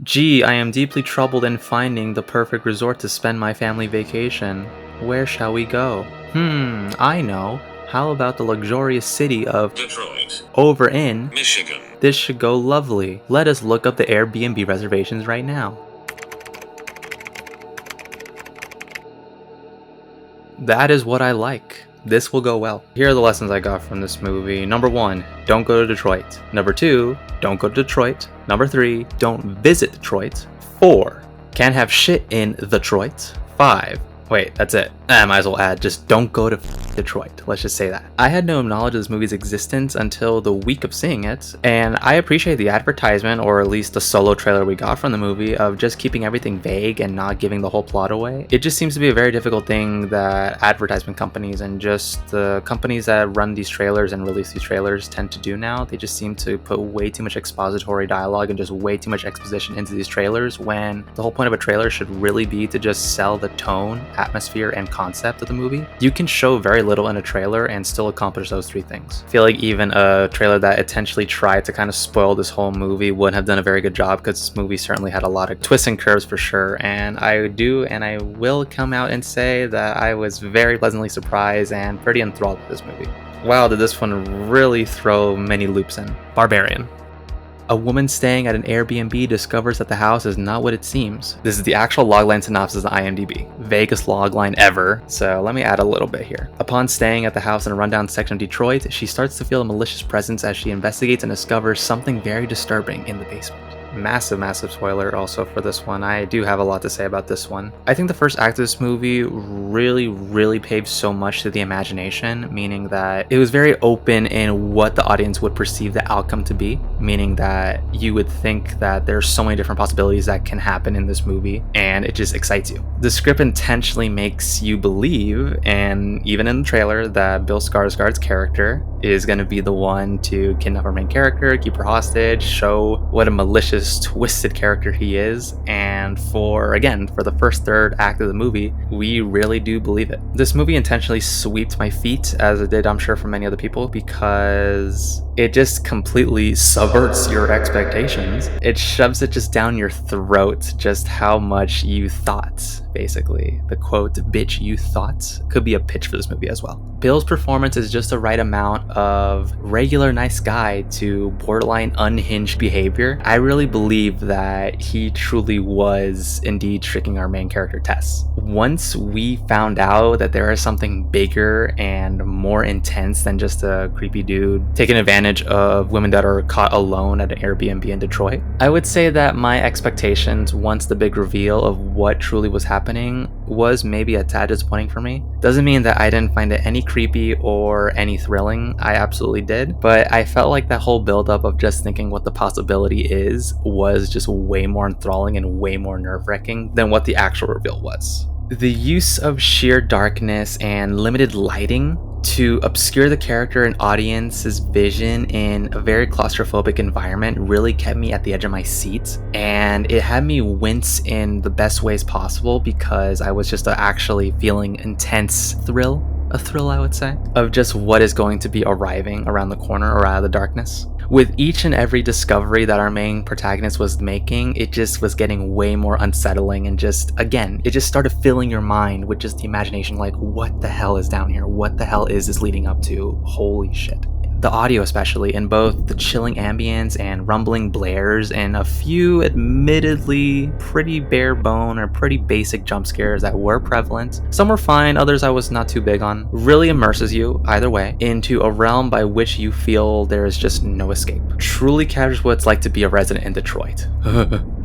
Gee, I am deeply troubled in finding the perfect resort to spend my family vacation. Where shall we go? I know. How about the luxurious city of Detroit, over in Michigan. This should go lovely. Let us look up the Airbnb reservations right now. That is what I like. This will go well. Here are the lessons I got from this movie. Number 1, don't go to Detroit. Number 2, don't go to Detroit. Number 3, don't visit Detroit. 4, can't have shit in Detroit. 5, wait, that's it. I might as well add, just don't go to Detroit. Let's just say that. I had no knowledge of this movie's existence until the week of seeing it, and I appreciate the advertisement, or at least the solo trailer we got from the movie, of just keeping everything vague and not giving the whole plot away. It just seems to be a very difficult thing that advertisement companies and just the companies that run these trailers and release these trailers tend to do now. They just seem to put way too much expository dialogue and just way too much exposition into these trailers, when the whole point of a trailer should really be to just sell the tone, atmosphere, and concept of the movie. You can show very little in a trailer and still accomplish those 3 things. I feel like even a trailer that intentionally tried to kind of spoil this whole movie wouldn't have done a very good job, because this movie certainly had a lot of twists and curves for sure, and I will come out and say that I was very pleasantly surprised and pretty enthralled with this movie. Wow, did this one really throw many loops in. Barbarian. A woman staying at an Airbnb discovers that the house is not what it seems. This is the actual logline synopsis on IMDb. Vaguest logline ever, so let me add a little bit here. Upon staying at the house in a rundown section of Detroit, she starts to feel a malicious presence as she investigates and discovers something very disturbing in the basement. Massive spoiler also for this one. I do have a lot to say about this one. I think the first act of this movie really paves so much to the imagination, meaning that it was very open in what the audience would perceive the outcome to be, meaning that you would think that there's so many different possibilities that can happen in this movie, and it just excites you. The script intentionally makes you believe, and even in the trailer, that Bill Skarsgård's character is going to be the one to kidnap our main character, keep her hostage, show what a malicious, twisted character he is, and for the first third act of the movie, we really do believe it. This movie intentionally swept my feet, as it did, I'm sure, for many other people, because it just completely subverts your expectations. It shoves it just down your throat, just how much you thought, basically. The quote, "bitch, you thought," could be a pitch for this movie as well. Bill's performance is just the right amount of regular nice guy to borderline unhinged behavior. I really believe that he truly was indeed tricking our main character, Tess. Once we found out that there is something bigger and more intense than just a creepy dude taking advantage of women that are caught alone at an Airbnb in Detroit, I would say that my expectations, once the big reveal of what truly was happening, was maybe a tad disappointing for me. Doesn't mean that I didn't find it any creepy or any thrilling. I absolutely did, but I felt like that whole buildup of just thinking what the possibility is was just way more enthralling and way more nerve-wracking than what the actual reveal was. The use of sheer darkness and limited lighting to obscure the character and audience's vision in a very claustrophobic environment really kept me at the edge of my seat, and it had me wince in the best ways possible, because I was just actually feeling intense thrill, I would say, of just what is going to be arriving around the corner or out of the darkness. With each and every discovery that our main protagonist was making, it just was getting way more unsettling, and just, again, it just started filling your mind with just the imagination, like, what the hell is down here? What the hell is this leading up to? Holy shit. The audio, especially, in both the chilling ambience and rumbling blares, and a few admittedly pretty bare bone or pretty basic jump scares that were prevalent. Some were fine, others I was not too big on. Really immerses you, either way, into a realm by which you feel there is just no escape. Truly captures what it's like to be a resident in Detroit.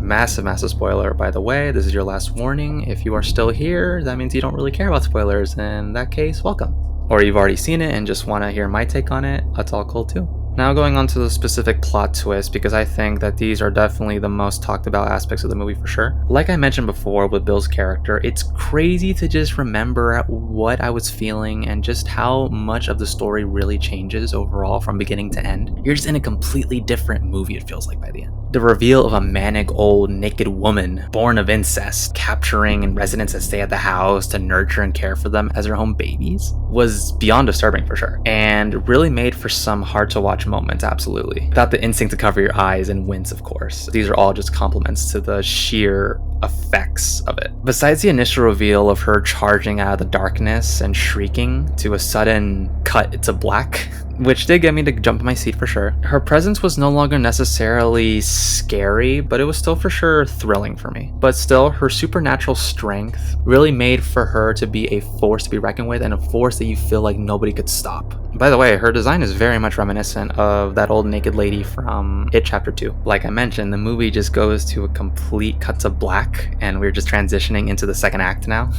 Massive spoiler, by the way. This is your last warning. If you are still here, that means you don't really care about spoilers. In that case, welcome. Or you've already seen it and just want to hear my take on it, that's all cool too. Now going on to the specific plot twist, because I think that these are definitely the most talked about aspects of the movie for sure. Like I mentioned before with Bill's character, it's crazy to just remember what I was feeling and just how much of the story really changes overall from beginning to end. You're just in a completely different movie, it feels like, by the end. The reveal of a manic old naked woman born of incest, capturing residents that stay at the house to nurture and care for them as their own babies was beyond disturbing for sure, and really made for some hard to watch moments, absolutely. Without the instinct to cover your eyes and wince, of course. These are all just compliments to the sheer effects of it. Besides the initial reveal of her charging out of the darkness and shrieking to a sudden cut to black, which did get me to jump in my seat for sure. Her presence was no longer necessarily scary, but it was still for sure thrilling for me. But still, her supernatural strength really made for her to be a force to be reckoned with, and a force that you feel like nobody could stop. By the way, her design is very much reminiscent of that old naked lady from It Chapter 2. Like I mentioned, the movie just goes to a complete cut to black, and we're just transitioning into the second act now.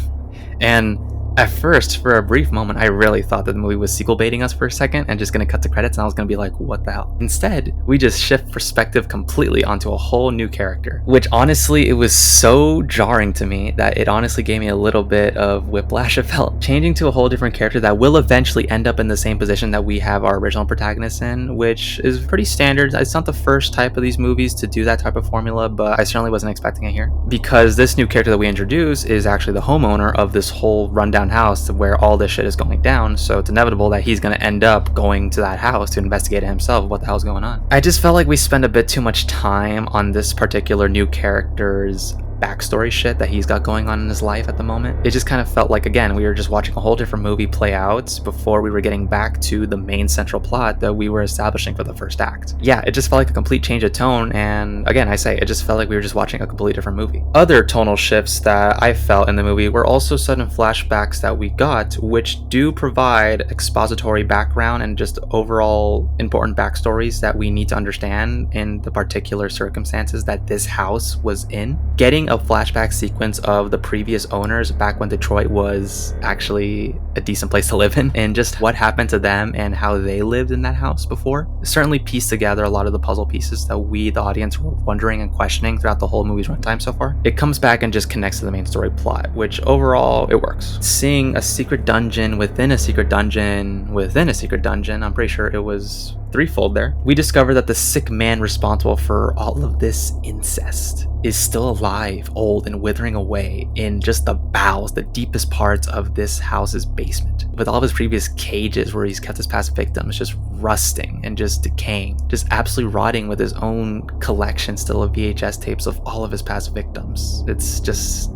And at first, for a brief moment, I really thought that the movie was sequel baiting us for a second and just gonna cut to credits, and I was gonna be like, what the hell? Instead, we just shift perspective completely onto a whole new character, which honestly, it was so jarring to me that it honestly gave me a little bit of whiplash. It felt changing to a whole different character that will eventually end up in the same position that we have our original protagonist in, which is pretty standard. It's not the first type of these movies to do that type of formula, but I certainly wasn't expecting it here, because this new character that we introduce is actually the homeowner of this whole rundown house where all this shit is going down, so it's inevitable that he's going to end up going to that house to investigate it himself what the hell's going on. I just felt like we spend a bit too much time on this particular new character's backstory shit that he's got going on in his life at the moment. It just kind of felt like, again, we were just watching a whole different movie play out before we were getting back to the main central plot that we were establishing for the first act. Yeah, it just felt like a complete change of tone, and again, I say, it just felt like we were just watching a completely different movie. Other tonal shifts that I felt in the movie were also sudden flashbacks that we got, which do provide expository background and just overall important backstories that we need to understand in the particular circumstances that this house was in. Getting a flashback sequence of the previous owners back when Detroit was actually a decent place to live in, and just what happened to them and how they lived in that house before, certainly pieced together a lot of the puzzle pieces that we, the audience, were wondering and questioning throughout the whole movie's runtime so far. It comes back and just connects to the main story plot, which overall, it works. Seeing a secret dungeon within a secret dungeon within a secret dungeon, I'm pretty sure it was threefold there. We discover that the sick man responsible for all of this incest is still alive, old, and withering away in just the bowels, the deepest parts of this house's basement, with all of his previous cages where he's kept his past victims just rusting and just decaying, just absolutely rotting, with his own collection still of VHS tapes of all of his past victims. It's just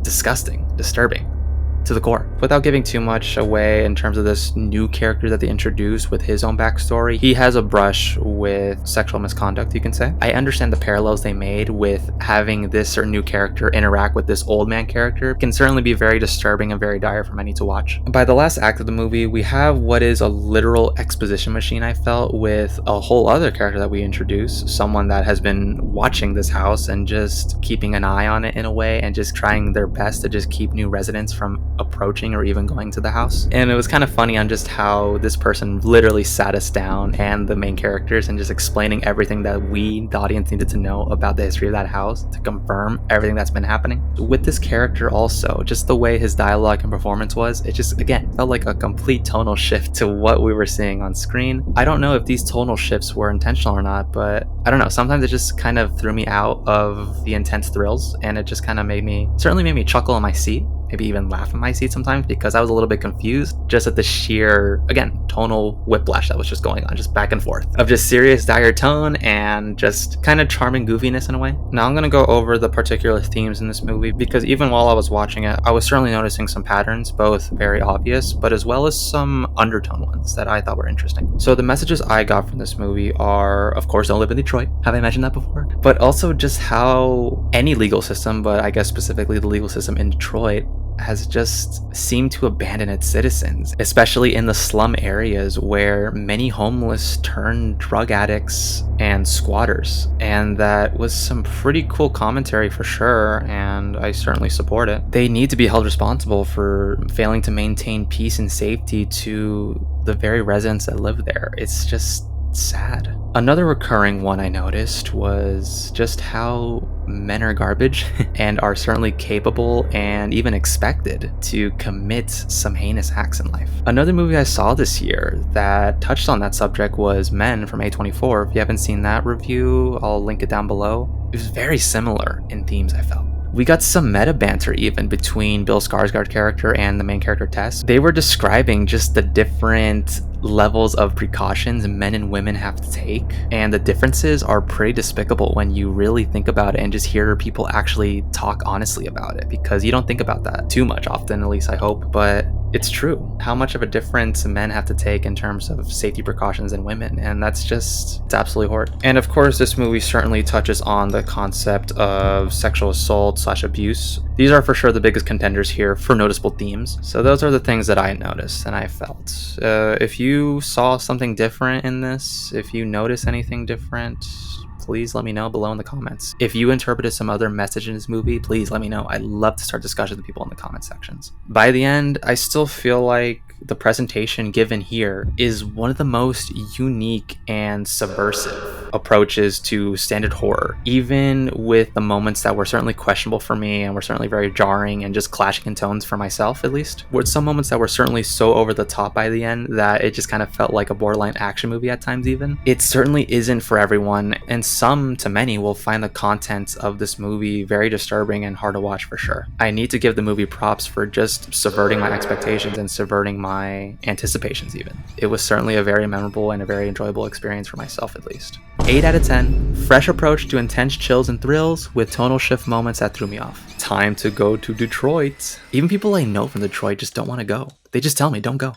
disgusting, disturbing to the core. Without giving too much away in terms of this new character that they introduced with his own backstory, he has a brush with sexual misconduct, you can say. I understand the parallels they made with having this certain new character interact with this old man character. It can certainly be very disturbing and very dire for many to watch. By the last act of the movie, we have what is a literal exposition machine, I felt, with a whole other character that we introduce, someone that has been watching this house and just keeping an eye on it in a way, and just trying their best to just keep new residents from approaching or even going to the house. And it was kind of funny on just how this person literally sat us down and the main characters and just explaining everything that we, the audience, needed to know about the history of that house to confirm everything that's been happening. With this character also, just the way his dialogue and performance was, it just, again, felt like a complete tonal shift to what we were seeing on screen. I don't know if these tonal shifts were intentional or not, but I don't know, sometimes it just kind of threw me out of the intense thrills, and it just kind of certainly made me chuckle in my seat, maybe even laugh in my seat sometimes, because I was a little bit confused just at the sheer, again, tonal whiplash that was just going on, just back and forth, of just serious dire tone and just kind of charming goofiness in a way. Now I'm going to go over the particular themes in this movie, because even while I was watching it, I was certainly noticing some patterns, both very obvious, but as well as some undertone ones that I thought were interesting. So the messages I got from this movie are, of course, don't live in Detroit. Have I mentioned that before? But also just how any legal system, but I guess specifically the legal system in Detroit, has just seemed to abandon its citizens, especially in the slum areas where many homeless turn drug addicts and squatters. And that was some pretty cool commentary for sure, and I certainly support it. They need to be held responsible for failing to maintain peace and safety to the very residents that live there. It's just sad. Another recurring one I noticed was just how men are garbage and are certainly capable and even expected to commit some heinous acts in life. Another movie I saw this year that touched on that subject was Men from A24. If you haven't seen that review, I'll link it down below. It was very similar in themes, I felt. We got some meta banter even between Bill Skarsgård character and the main character Tess. They were describing just the different levels of precautions men and women have to take, and the differences are pretty despicable when you really think about it and just hear people actually talk honestly about it, because you don't think about that too much often, at least I hope, but it's true how much of a difference men have to take in terms of safety precautions than women, and it's absolutely horrid. And of course, this movie certainly touches on the concept of sexual assault / abuse. These are for sure the biggest contenders here for noticeable themes. So those are the things that I noticed and I felt. If you saw something different in this, if you notice anything different, please let me know below in the comments. If you interpreted some other message in this movie, please let me know. I'd love to start discussions with people in the comment sections. By the end, I still feel like the presentation given here is one of the most unique and subversive approaches to standard horror, even with the moments that were certainly questionable for me and were certainly very jarring and just clashing in tones for myself, at least. With some moments that were certainly so over the top by the end that it just kind of felt like a borderline action movie at times even. It certainly isn't for everyone, and some to many will find the content of this movie very disturbing and hard to watch for sure. I need to give the movie props for just subverting my expectations and subverting my anticipations even. It was certainly a very memorable and a very enjoyable experience for myself at least. 8 out of 10, fresh approach to intense chills and thrills with tonal shift moments that threw me off. Time to go to Detroit. Even people I know from Detroit just don't want to go. They just tell me, don't go.